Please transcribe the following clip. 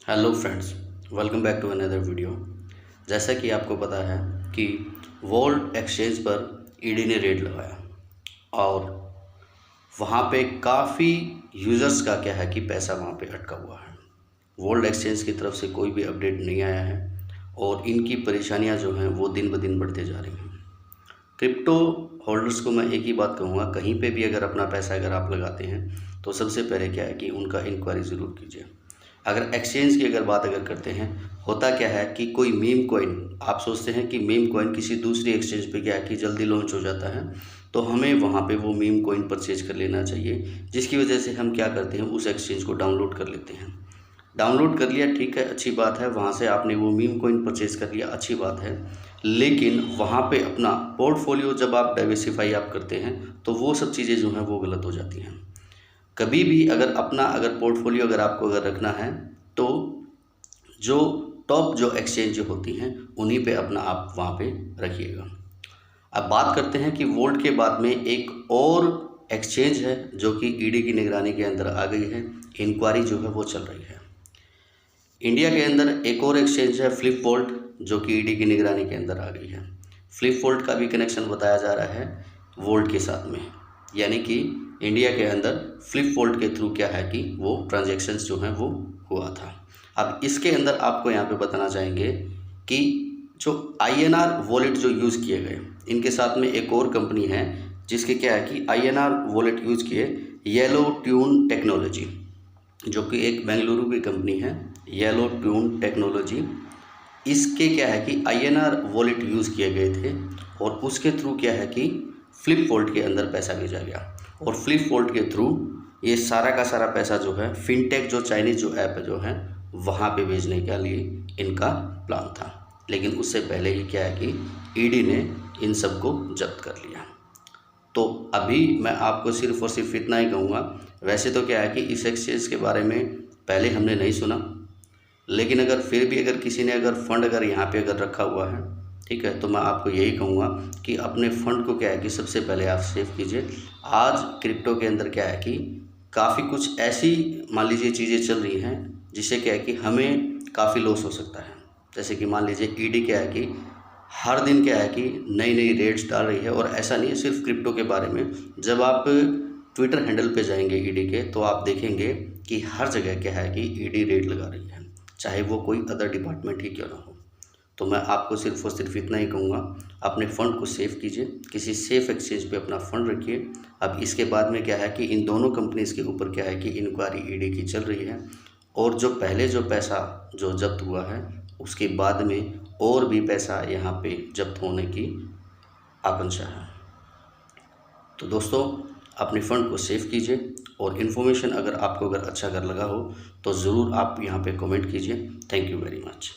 Hello friends, welcome back to another video. जैसा कि आपको पता है कि वर्ल्ड एक्सचेंज पर ईडी ने रेड लगाया और वहाँ पे काफ़ी यूज़र्स का क्या है कि पैसा वहाँ पे अटका हुआ है। वर्ल्ड एक्सचेंज की तरफ से कोई भी अपडेट नहीं आया है और इनकी परेशानियाँ जो हैं वो दिन ब दिन बढ़ते जा रही हैं। क्रिप्टो होल्डर्स को मैं एक ही बात कहूँगा, कहीं पे भी अगर अपना पैसा अगर आप लगाते हैं तो सबसे पहले क्या है कि उनका इंक्वायरी ज़रूर कीजिए। अगर एक्सचेंज की अगर बात अगर करते हैं, होता क्या है कि कोई मीम कॉइन आप सोचते हैं कि मीम कॉइन किसी दूसरी एक्सचेंज पे क्या है कि जल्दी लॉन्च हो जाता है, तो हमें वहाँ पे वो मीम कॉइन परचेज कर लेना चाहिए, जिसकी वजह से हम क्या करते हैं उस एक्सचेंज को डाउनलोड कर लेते हैं। डाउनलोड कर लिया, ठीक है, अच्छी बात है, वहाँ से आपने वो मीम कॉइन परचेज कर लिया, अच्छी बात है। लेकिन वहाँ पे अपना पोर्टफोलियो जब आप डाइवर्सिफाई आप करते हैं तो वो सब चीज़ें जो हैं वो गलत हो जाती हैं। कभी भी अगर पोर्टफोलियो अगर आपको अगर रखना है तो जो टॉप जो एक्सचेंज जो होती हैं उन्हीं पे अपना आप वहाँ पे रखिएगा। अब बात करते हैं कि वोल्ट के बाद में एक और एक्सचेंज है जो कि ईडी की निगरानी के अंदर आ गई है, इंक्वायरी जो है वो चल रही है। इंडिया के अंदर एक और एक्सचेंज है फ्लिप वोल्ट, जो कि ईडी की निगरानी के अंदर आ गई है। फ्लिप वोल्ट का भी कनेक्शन बताया जा रहा है वोल्ट के साथ में, यानी कि इंडिया के अंदर फ्लिप वोल्ट के थ्रू क्या है कि वो ट्रांजैक्शंस जो हैं वो हुआ था। अब इसके अंदर आपको यहाँ पे बताना चाहेंगे कि जो INR वॉलेट जो यूज़ किए गए, इनके साथ में एक और कंपनी है जिसके क्या है कि INR वॉलेट यूज़ किए, येलो ट्यून टेक्नोलॉजी, जो कि एक बेंगलुरु की कंपनी है, येलो ट्यून टेक्नोलॉजी। इसके क्या है कि INR वॉलेट यूज़ किए गए थे और उसके थ्रू क्या है कि फ्लिप वोल्ट के अंदर पैसा भेजा गया और फ्लिप वोल्ट के थ्रू ये सारा का सारा पैसा जो है फिनटेक जो चाइनीज़ जो ऐप जो है वहाँ पे भेजने के लिए इनका प्लान था। लेकिन उससे पहले ही क्या है कि ईडी ने इन सबको जब्त कर लिया। तो अभी मैं आपको सिर्फ़ और सिर्फ इतना ही कहूँगा, वैसे तो क्या है कि इस एक्सचेंज के बारे में पहले हमने नहीं सुना, लेकिन अगर फिर भी अगर किसी ने अगर फंड अगर यहाँ पे अगर रखा हुआ है, ठीक है, तो मैं आपको यही कहूँगा कि अपने फ़ंड को क्या है कि सबसे पहले आप सेव कीजिए। आज क्रिप्टो के अंदर क्या है कि काफ़ी कुछ ऐसी मान लीजिए चीज़ें चल रही हैं जिससे क्या है कि हमें काफ़ी लॉस हो सकता है। जैसे कि मान लीजिए ईडी क्या है कि हर दिन क्या है कि नई नई रेट्स डाल रही है, और ऐसा नहीं है सिर्फ क्रिप्टो के बारे में। जब आप ट्विटर हैंडल पे जाएंगे ईडी के, तो आप देखेंगे कि हर जगह क्या है कि ईडी रेट लगा रही है, चाहे वो कोई अदर डिपार्टमेंट ही क्यों ना हो। तो मैं आपको सिर्फ और सिर्फ इतना ही कहूँगा, अपने फ़ंड को सेव कीजिए, किसी सेफ एक्सचेंज पे अपना फ़ंड रखिए। अब इसके बाद में क्या है कि इन दोनों कंपनीज़ के ऊपर क्या है कि इंक्वायरी ईडी की चल रही है, और जो पहले जो पैसा जो जब्त हुआ है उसके बाद में और भी पैसा यहाँ पे जब्त होने की आकांक्षा है। तो दोस्तों, अपने फ़ंड को सेव कीजिए, और इन्फॉर्मेशन अगर आपको अगर अच्छा अगर लगा हो तो ज़रूर आप यहाँ पे कमेंट कीजिए। Thank you very much.